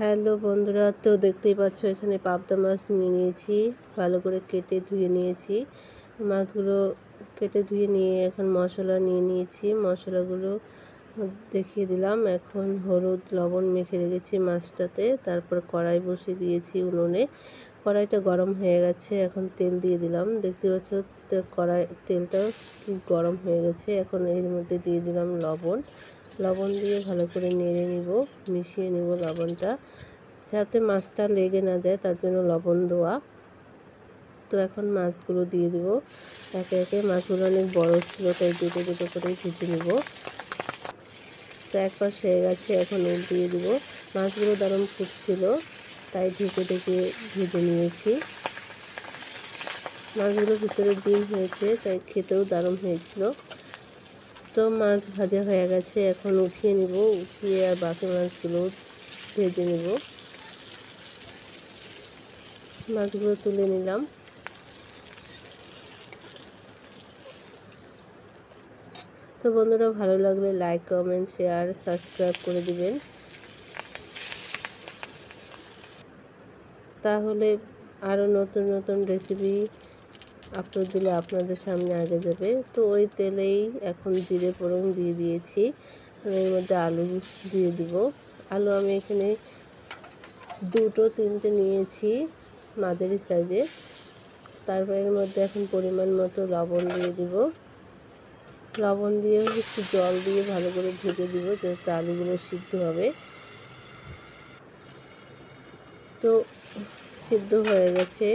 Hello বন্ধুরা, তো দেখতেই পাচ্ছ এখানে পাবদা মাছ নিয়ে নিয়েছি। ভালো করে কেটে ধুয়ে নিয়েছি। মাছগুলো কেটে ধুয়ে নিয়ে এখন মশলা নিয়ে নিয়েছি। মশলাগুলো দেখিয়ে দিলাম। এখন হলুদ লবণ মেখে রেখেছি মাছটাতে। তারপর কড়াই বসিয়ে দিয়েছি উনুনে। কড়াইটা গরম হয়ে গেছে, এখন তেল দিয়ে দিলাম। দেখতে পাচ্ছ তেলটা গরম হয়ে গেছে। এখন এর মধ্যে দিয়ে দিলাম লবণ দিয়ে ভালো করে নেড়ে নিব, মিশিয়ে নিব লবণটা, যাতে মাছটা লেগে না যায়, তার জন্য লবণ দেওয়া। তো এখন মাছগুলো দিয়ে দিব একে একে। মাছগুলো অনেক বড় ছিল, তাই দুটো দুটো করে ভেজে নিব। তো এক পাশ হয়ে গেছে, এখন দিয়ে দিব। মাছগুলো দারুণ ফুটছিল, তাই ঢেকে ঢেকে ভেজে নিয়েছি। মাছগুলো ভিতরে ডিম হয়েছে, তাই খেতেও দারুণ হয়েছিল। তো মাছ ভাজা হয়ে গেছে, এখন উঠিয়ে নিব। উঠিয়ে আর বাকি মাছগুলো ভেজে নিব। মাছগুলো তুলে নিলাম। তো বন্ধুরা, ভালো লাগলে লাইক কমেন্ট শেয়ার সাবস্ক্রাইব করে দিবেন, তাহলে আরও নতুন নতুন রেসিপি আপলোড দিলে আপনাদের সামনে আগে যাবে। তো ওই তেলেই এখন জিরে ফোড়ন দিয়ে দিয়েছি। এর মধ্যে আলু দিয়ে দিব। আলু আমি এখানে দুটো তিনটে নিয়েছি, মাঝারি সাইজে। তারপর এর মধ্যে এখন পরিমাণ মতো লবণ দিয়ে দিব। লবণ দিয়ে একটু জল দিয়ে ভালো করে ভেজে দিব, যাতে আলুগুলো সিদ্ধ হবে। তো সিদ্ধ হয়ে গেছে,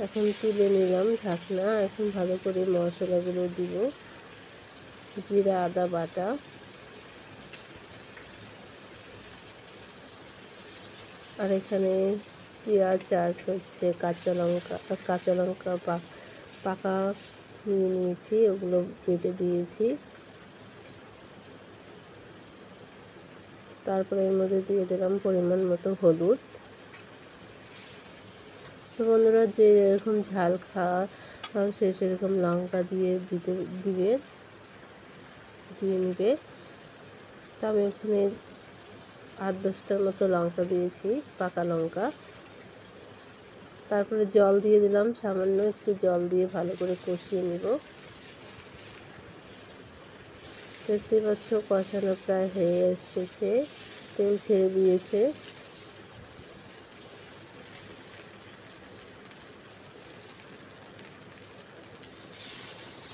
এখন তুলে নিলাম ঢাকনা। এখন ভালো করে মশলাগুলো দিব। জিরা আদা বাটা, আর এখানে পেঁয়াজ আর হচ্ছে কাঁচা লঙ্কা পাকা নিয়ে নিয়েছি, ওগুলো বেটে দিয়েছি। তারপরে এর মধ্যে দিয়ে দিলাম পরিমাণ মতো হলুদ। তো বন্ধুরা, যে এরকম ঝাল খাওয়া সে সেরকম লঙ্কা দিয়ে দিয়ে নিবে। তো আমি এখানে 8-10টার মতো লঙ্কা দিয়েছি, পাকা লঙ্কা। তারপরে জল দিয়ে দিলাম, সামান্য একটু জল দিয়ে ভালো করে কষিয়ে নিব। দেখতে পাচ্ছ কষানো প্রায় হয়ে এসেছে, তেল ছেড়ে দিয়েছে।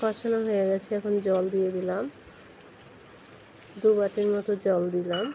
কষানো হয়ে গেছে, এখন জল দিয়ে দিলাম। 2 বাটির মতো জল দিলাম।